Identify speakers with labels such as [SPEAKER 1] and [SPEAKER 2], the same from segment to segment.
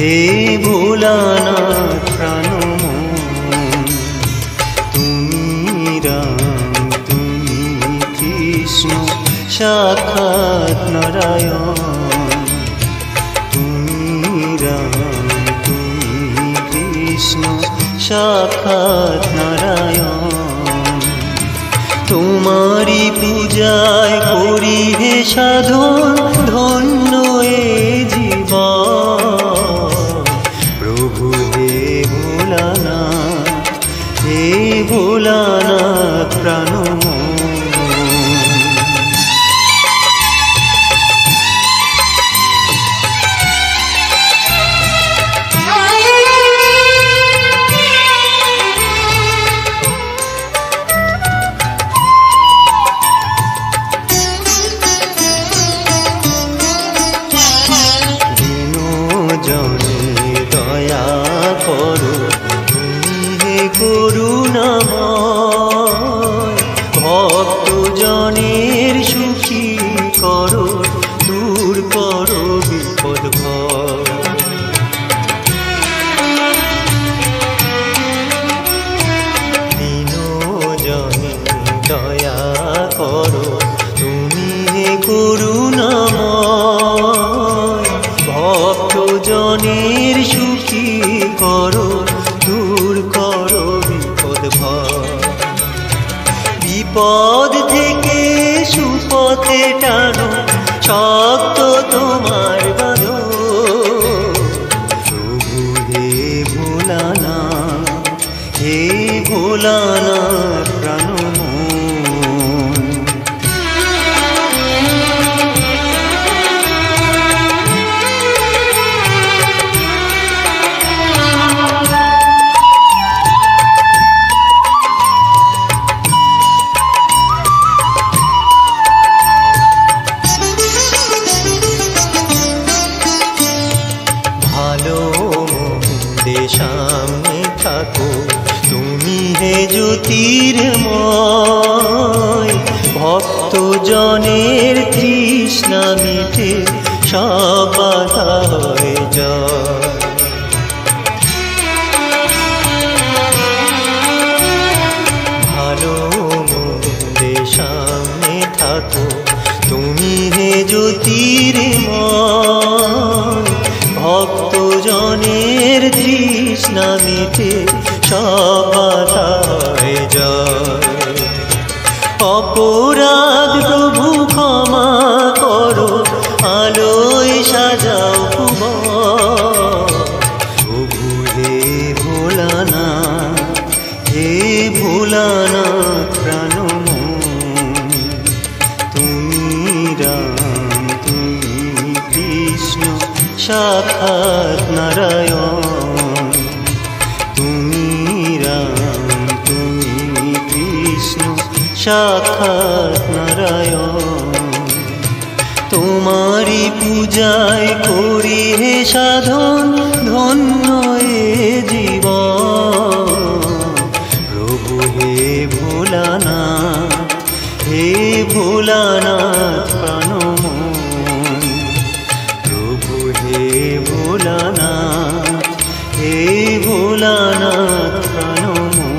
[SPEAKER 1] हे भोलानाथ प्रणमन तुमी राम तुमी कृष्ण साक्षात् नारायण तुमी राम तुमी कृष्ण साक्षात् नारायण तुम्हारी पूजाय करी हे साधन धन्य ए जीवन प्रभु हे भोलानाथ प्रणमन করুণাময় ভক্ত জনের সুখী করো দূর করো বিপদ ভয় দীনজনে দয়া করো তুমি হে করুণাময় ভক্ত জনের সুখী করো দূর করো বিপদ থেকে সুপথে টানো শক্ত তোমার বাঁধো প্রভু হে ভোলানাথ প্রাণমন সামনে থাকো তুমি হে জ্যোতির্ময় ভক্ত জনের তৃষ্ণা মিটে সব বাধা হয়ে যায় ভালো মন্দে সামনে থাকো তুমি হে জ্যোতির্ময় ভক্ত জনের তৃষ্ণা মিটে সব বাধা হয়ে যায় অপরাধ প্রভু ক্ষমা করো আলোয় সাজাও প্রভু হে ভোলানাথ প্রাণমন তুমি রাম তুমি কৃষ্ণ সাক্ষাৎ নারায়ণ তুমি রাম তুমি কৃষ্ণ সাক্ষাৎ নারায়ণ তোমারি পূজায় করি হে সাধন ধন্য এ জীবন প্রভু হে ভোলানাথ প্রাণমন ভোলানাথ প্রাণমন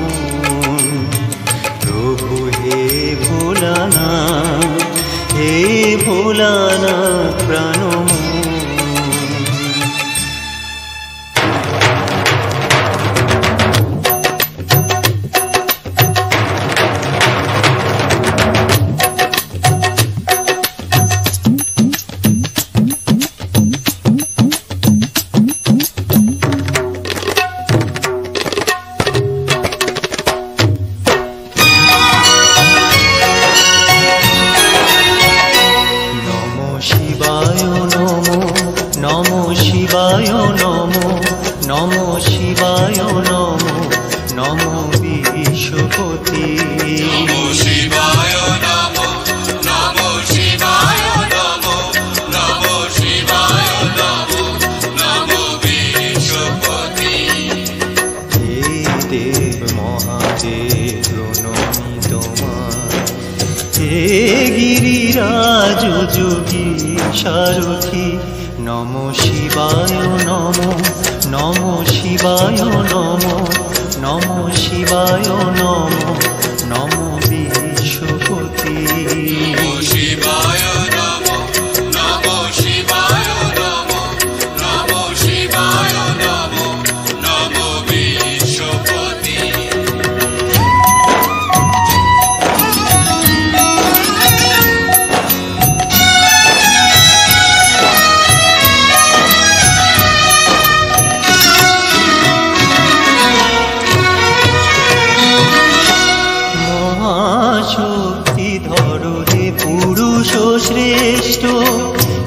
[SPEAKER 1] প্রভু হে ভোলানাথ প্রাণমন गिरिराज जोगी सारथी নমো শিবায় নমো, নমো শিবায় নমো, নমো শিবায় নমো, নমো বিশ্বপতি।
[SPEAKER 2] নমো শিবায় নমো, নমো শিবায় নমো, নমো শিবায় নমো, নমো বিশ্বপতি।
[SPEAKER 1] শক্তিধর হে পুরুষ শ্রেষ্ঠ,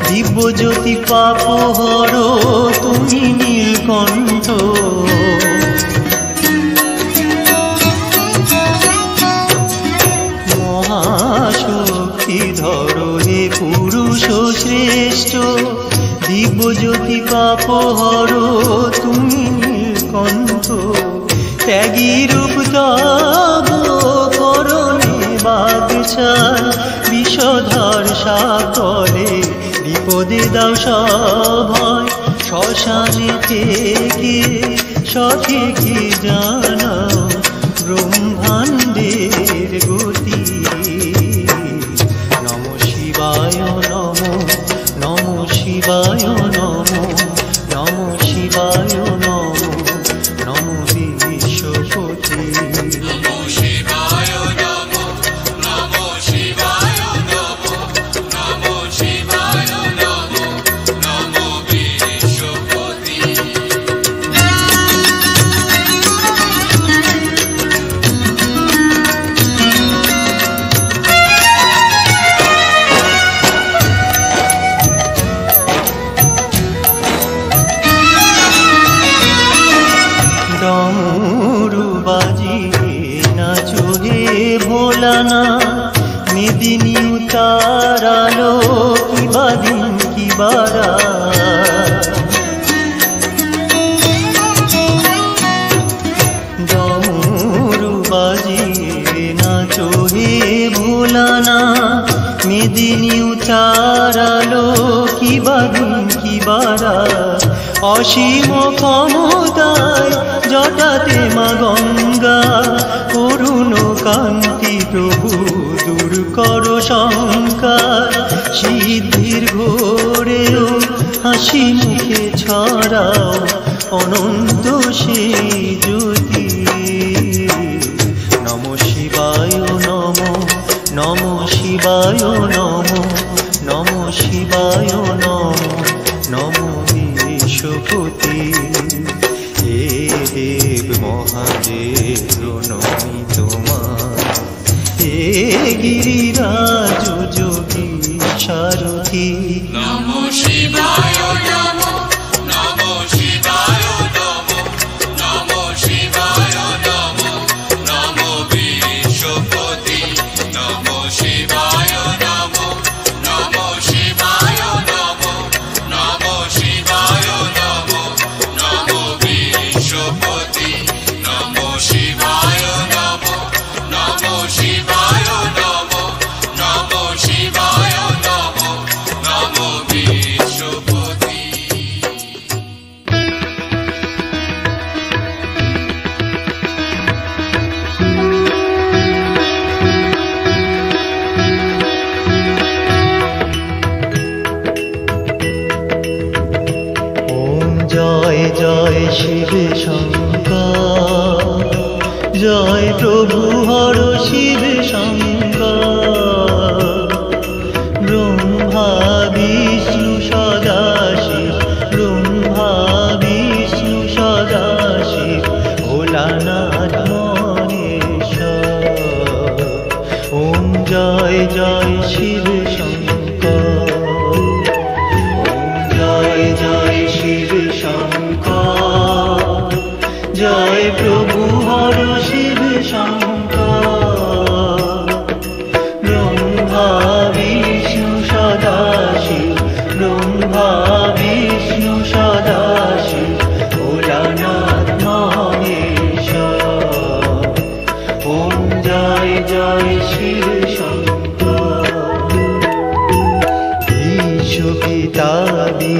[SPEAKER 1] দিব্যজ্যোতি পাপহর তুমি নীলকণ্ঠ। মহাশক্তিধর হে পুরুষ শ্রেষ্ঠ, দিব্যজ্যোতি পাপহর তুমি নীলকণ্ঠ। ত্যাগী রূপ তব করণে বাগছাল, বিষধর সাকলে বিপদে দাও সভয়। শ্মশানে থেকে সঠিক জানাও ব্রহ্মাণ্ডের গতি। নমো শিবায় নমো, নমো শিবায় নমো, নমো শিবায় নমো, নমো বিশ্বপতি।
[SPEAKER 2] নমো শিবায় নমো, নমো শিবায় নমো, নমো শিবায় নমো, নমো বিশ্বপতি।
[SPEAKER 1] ডমরু বাজিয়ে নাচো হে ভোলানা, মেদিনী উতারালো কিবা দিন কিবা রাত। ডমরু বাজিয়ে নাচো হে ভোলানা, মেদিনী উতারালো কিবা দিন কিবা রাত। অসীম ক্ষমতায় জটাতে মা গঙ্গা, করুণ কান্তি প্রভু দূর কর শঙ্কা। সিদ্ধির ঘোরেও হাসি মুখে ছড়াও অনন্ত সেই জ্যোতি। নমো শিবায় নমো, নমো শিবায় নমো, নমো শিবায় নমো, নমো বিশ্বপতি। হে দেব মহাদেব প্রণমি তোমার, হে গিরিরাজ যোগী সারথি।
[SPEAKER 2] নমো শিবায় নমো, নমো শিবায় নমো, নমো শিবায় নমো, নমো বিশ্বপতি। নমো শিবায় নমো, নমো শিবায় নমো, নমো শিবায় নমো, নমো বিশ্বপতি। নমো শিবায় নমো, নমো শিবায় নমো, নমো শিবায় নমো, নমো বিশ্বপতি।
[SPEAKER 1] ওম জয় জয় শিব শঙ্কর, জয় প্রভু হর শিব শঙ্কর। ব্রহ্মা বিষ্ণু সদাশিব, ব্রহ্মা বিষ্ণু সদাশিব, ভোলানাথ মহেশ্বর। ওম জয় জয় শিব শঙ্কর, ওম জয় জয় শিব শঙ্কর, জয় প্রভু হর শিব শঙ্কর। ব্রহ্মা বিষ্ণু সদাশিব, ব্রহ্মা বিষ্ণু সদাশিব, ভোলানাথ মহেশ্বর। ওম জয় জয় শিব শঙ্কর। পিতা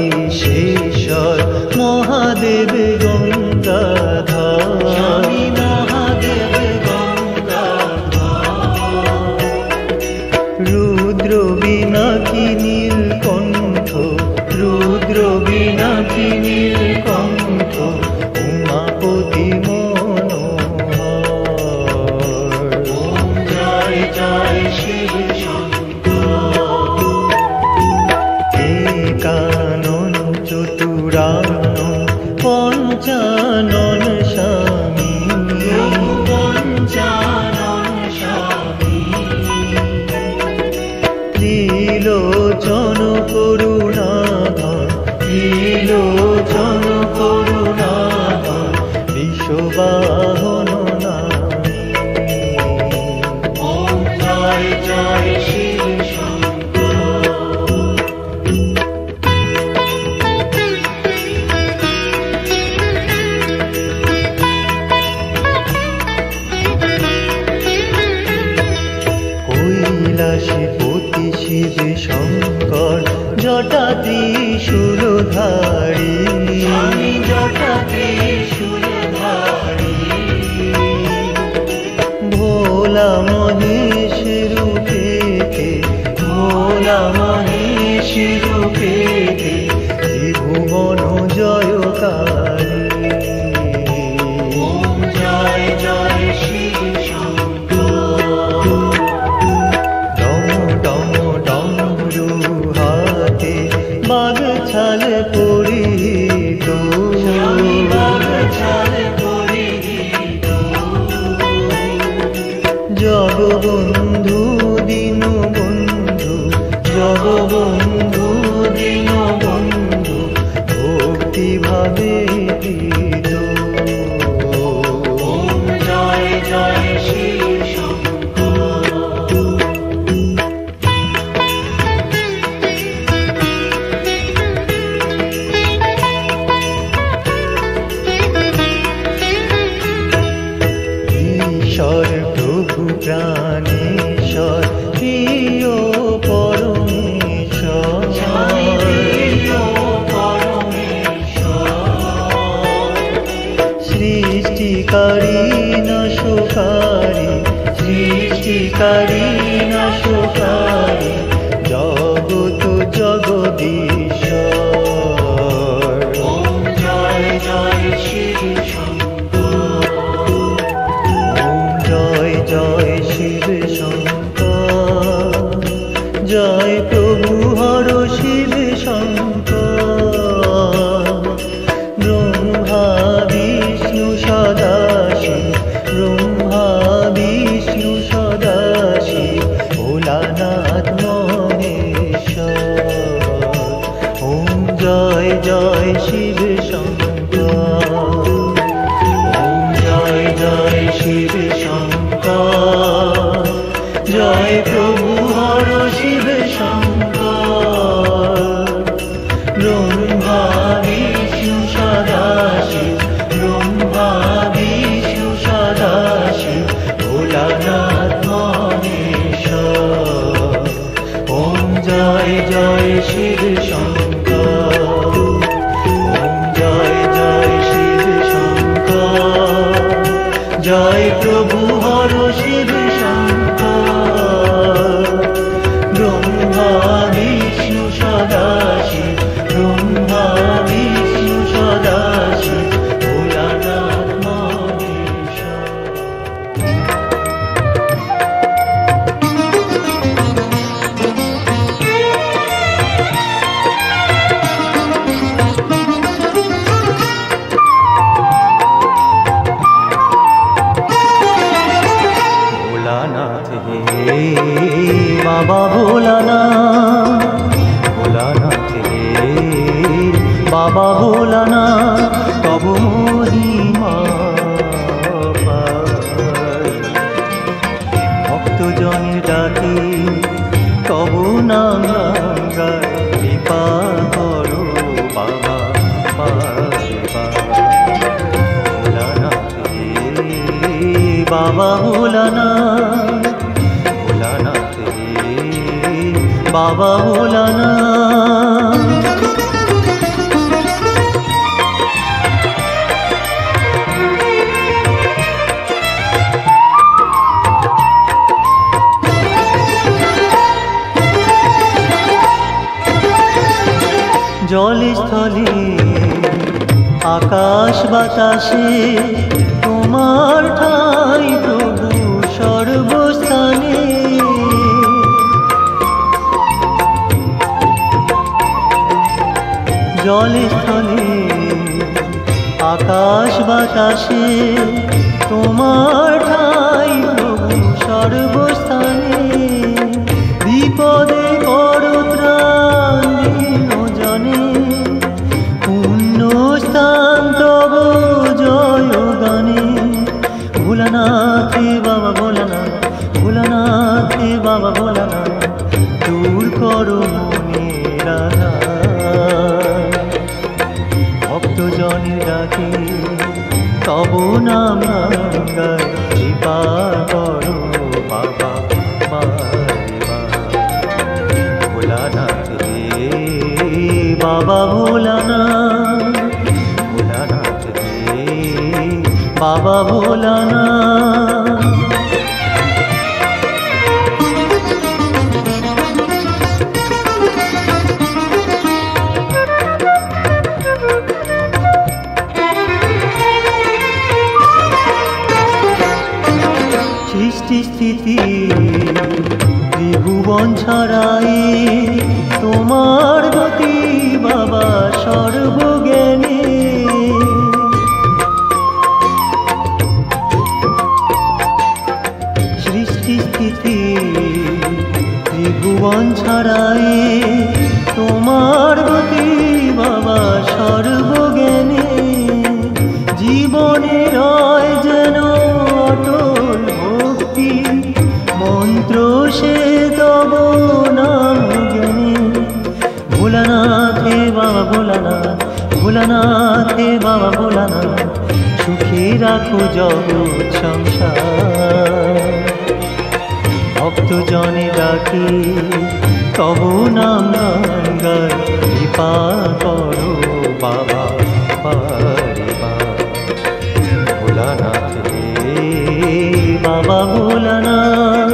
[SPEAKER 1] বিশেশ্বর মহাদেব গঙ্গাধর স্বামী মহাদেব গঙ্গাধর রুদ্র বিনাকি নীলকণ্ঠ রুদ্র বিনাকি নীলকণ্ঠ উমাপতি মনোহর ওম জয় জয় শিব কানন চতুরানন পঞ্চানন স্বামী পঞ্চানন স্বামী ত্রিলোচন করুণাধর ত্রিলোচন করুণাধর বিশ্ববাহন নামী ওম জয় জয় শিব কৈলাসপতি শিব শঙ্কর জটা ত্রিশূলধারী জটা ত্রিশূলধারী ভোলা মহেশ রূপেতে ভোলা মহেশ রূপেতে ত্রিভুবন জয়কারী ওম জয় জয় শিব বাগছাল পরিহিত বাগছাল পরিহিত জগবন্ধু দীনবন্ধু জগবন্ধু দীনবন্ধু ভক্তি ভাবে হৃদ ওম জয় জয় শিব প্রভু প্রাণেশ্বর প্রিয় পরমেশ্বর সৃষ্টিকারী নাশকারী সৃষ্টিকারী নাশকারী জগত জগদীশ্বর ওম জয় জয় শিব জয় জয় শিব শঙ্কর জয় প্রভু হর শিব শঙ্কর ব্রহ্মা বিষ্ণু সদাশিব ব্রহ্মা বিষ্ণু সদাশিব ভোলানাথ মহেশ্বর ওম জয় জয় শিব শঙ্কর ওম জয় জয় শিব শঙ্কর জয় প্রভু হর শিব শঙ্কর ব্রহ্মা বিষ্ণু সদাশিব ব্রহ্মা বিষ্ণু সদাশিব ভোলানাথ মহেশ্বর ওম জয় জয় শিব শঙ্কর ওম জয় জয় শিব শঙ্কর জয় প্রভু হর শিব শঙ্কর ব্রহ্মা বিষ্ণু সদাশিব ব্রহ্মা বিষ্ণু সদাশিব ভোলানাথ মহেশ্বর বাবা ভোলানাথ ভোলানাথ হে বাবা ভোলানাথ তব মহিমা ভক্তজনের ডাকে তব নাম গায় কৃপা করো বাবা ভোলানাথ হে বাবা ভোলানাথ ভোলানাথ হে বাবা ভোলানাথ স্থলে আকাশ বাতাসে তোমার ঠাই প্রভু সর্বস্থানে। জলে স্থলে আকাশ বাতাসে তোমার ঠাই প্রভু সর্বস্থানে। বিপদে করো ত্রাণ দিন জানে, পুণ্য স্থান তব জয় গানে। ভোলানাথে বাবা ভোলানাথ, ভোলানাথে বাবা ভোলানাথ, দূর করো মনের আধার। ভক্তজনের ডাকে তব নাম গায়, কৃপা করো বাবা ভোলানাথ রে বাবা ভোলানাথ, ভোলানাথ রে বাবা ভোলানাথ। সৃষ্টি স্থিতি ত্রিভুবন ছড়াই তোমার গতি বাবা সর্বজ্ঞানী। সৃষ্টি স্থিতি ত্রিভুবন ছড়াই তোমার গতি বাবা সর্বজ্ঞানী। জীবনে রয় যেন অটল ভক্তি, মন্ত্র সে তব নাম জ্ঞানী। ভোলানাথে বাবা ভোলানাথ, ভোলানাথে বাবা ভোলানাথ, সুখে রাখো জগৎ সংসার। ভক্তজনে ডাকে তব নাম গায়, কৃপা করো বাবা বারে বার। ভোলানাথ রে বাবা ভোলানাথ,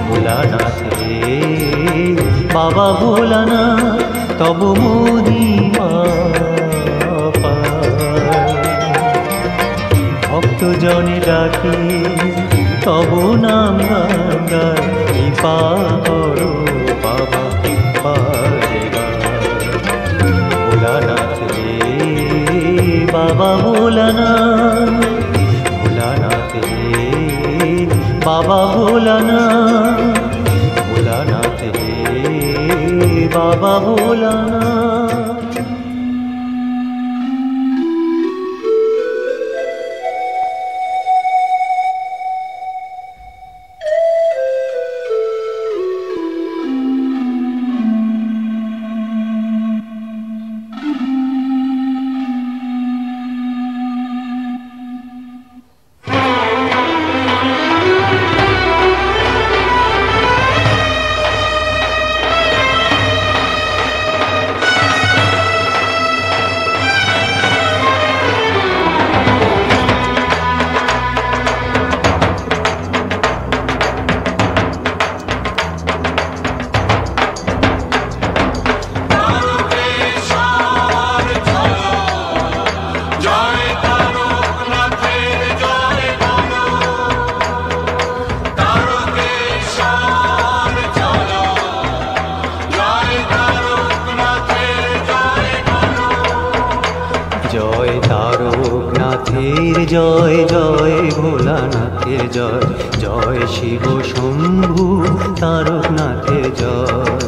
[SPEAKER 1] ভোলানাথ রে বাবা ভোলানাথ, তব মহিমা অপার। ভক্তজনে ডাকে তব নাম গায়, কৃপা করো বাবা বারে বার। ভোলানাথ রে বাবা ভোলানাথ, ভোলানাথ রে বাবা ভোলানাথ, ভোলানাথ রে বাবা ভোলানাথ। জয় তারকনাথের জয়, জয় ভোলানাথের জয়, জয় শিব শম্ভু তারকনাথের জয়।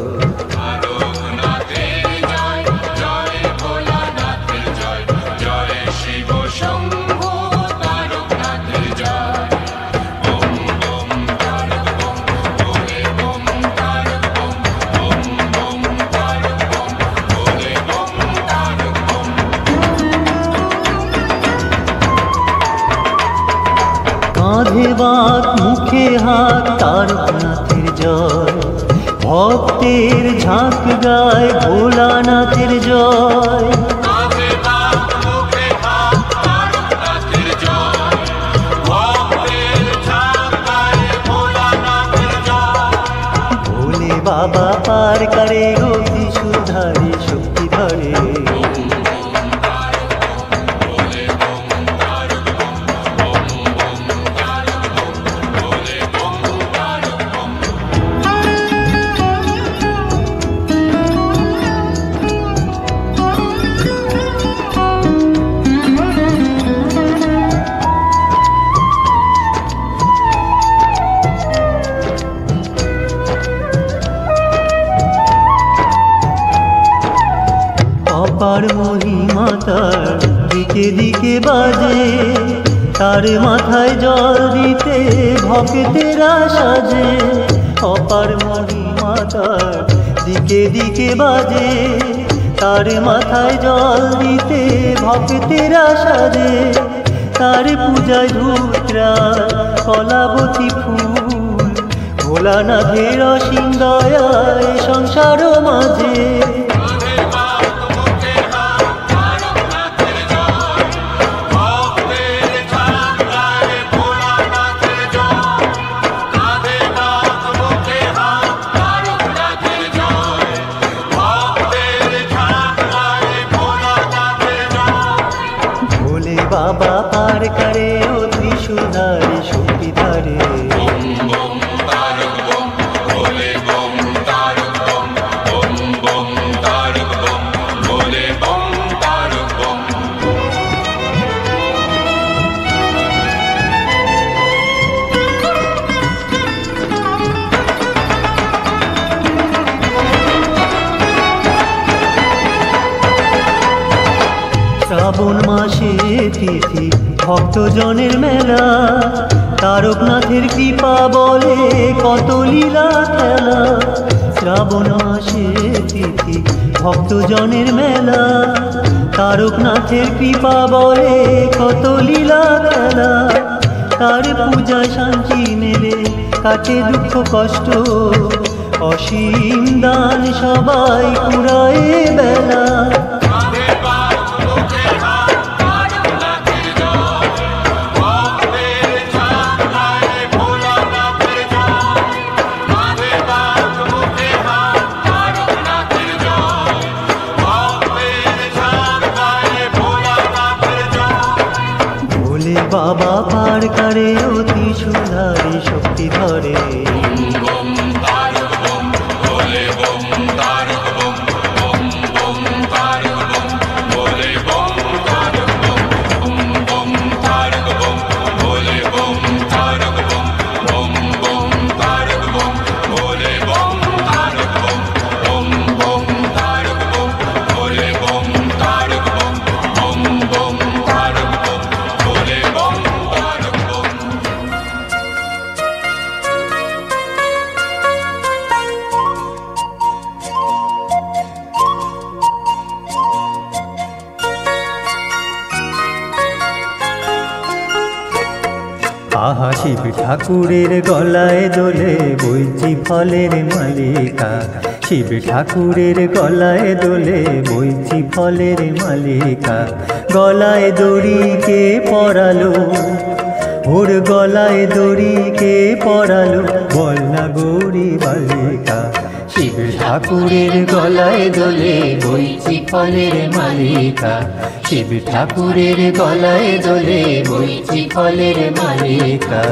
[SPEAKER 1] কাঁধে বাত মুখে হাত তারকনাথের জয়, ভক্তের ঝাঁক গায় ভোলানাথের জয়। ভোলে বাবা পার করে গো ত্রিশূলধারী শক্তি ধরে, অপার মহিমা তার দিকে দিকে বাজে, তার মাথায় জল দিতে ভক্তেরা সাজে। অপার মহিমা তার দিকে দিকে বাজে, তার মাথায় জল দিতে ভক্তেরা সাজে। তার পূজায় ধূত্রা কলাবতী ফুল, ভোলানাথের অসীম দয়ায় সংসার মাঝে। বাবা পার করে ও ত্রিশূলধারী শক্তিধারে। শ্রাবণ মাসে তিথি ভক্তজনের মেলা, তারকনাথের কৃপা বলে কত লীলা খেলা। শ্রাবণ মাসে তিথি ভক্তজনের মেলা, তারকনাথের কৃপা বলে কত লীলা খেলা। তার পূজায় শান্তি মেলে, কাটে দুঃখ কষ্ট, অসীম দান সবাই কুড়ায় বেলা। বাবা পার করে ও ত্রিশূলধারী শক্তি ধরে। আহা শিব ঠাকুরের গলায় দোলে বইচি ফলের মালিকা। শিব ঠাকুরের গলায় দোলে বইচি ফলের মালিকা। গলায় দড়ি কে পরালো, ওর গলায় দড়ি কে পরালো, বল না গৌরী বালিকা। শিব ঠাকুরের গলায় দোলে বইচি ফলের মালিকা। শিব ঠাকুরের গলায় দোলে বইচি ফলের মালিকা।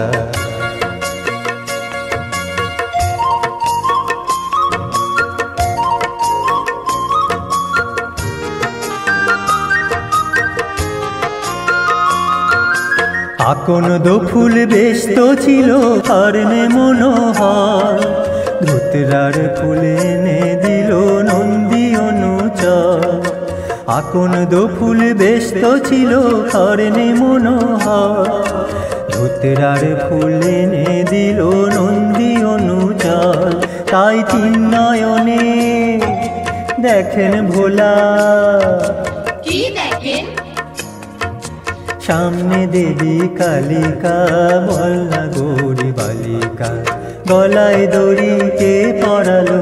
[SPEAKER 1] আকন্দ ফুল ব্যস্ত ছিল হরণে মনোহর, ধুতরার ফুলে এনে দিল নন্দী অনুচর। আকন্দ ফুল ব্যস্ত ছিল হরণে মনোহর, ধুতরার ফুল এনে দিল নন্দী অনুচর। তাই তিন নয়নে দেখেন ভোলা,
[SPEAKER 3] কি দেখেন?
[SPEAKER 1] সামনে দেবী কালিকা, বল না গৌরী বালিকা। গলায় দড়ি কে পরালো,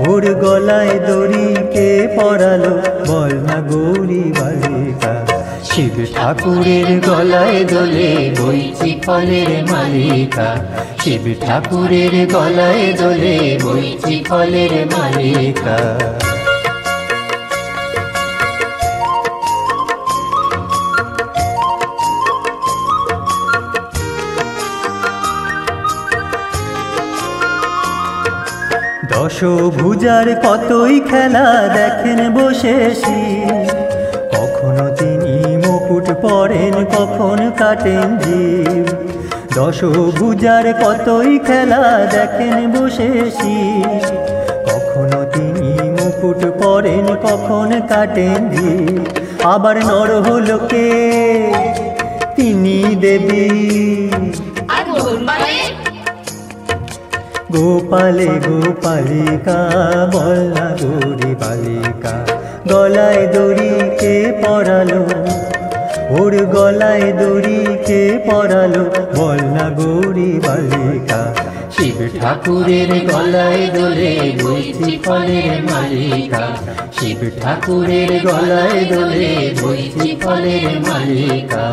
[SPEAKER 1] ওর গলায় দড়ি কে পরালো, বল না গৌরী বালিকা। শিব ঠাকুরের গলায় দোলে বইচি ফলের মালিকা। শিব ঠাকুরের গলায় দোলে বইচি ফলের মালিকা। দশভুজার কতই খেলা দেখেন বসে শিব, কখনো তিনি মুকুট পরেন কখন কাটেন জীব। দশভুজার কতই খেলা দেখেন বসে শিব, কখনো তিনি মুকুট পরেন কখন কাটেন জীব। আবার নরলোকে তিনি দেবী,
[SPEAKER 3] আর গোপালে
[SPEAKER 1] গোপালে গোপালিকা বলনা গৌরী বালিকা। গলায় দড়ি কে পরালো, ওর গলায় দড়ি কে পরালো বলনা গৌরী বালিকা। শিব ঠাকুরের গলায় দোলে বইছি ফলের মালিকা, শিব ঠাকুরের গলায় দোলে বইছি ফলের মালিকা।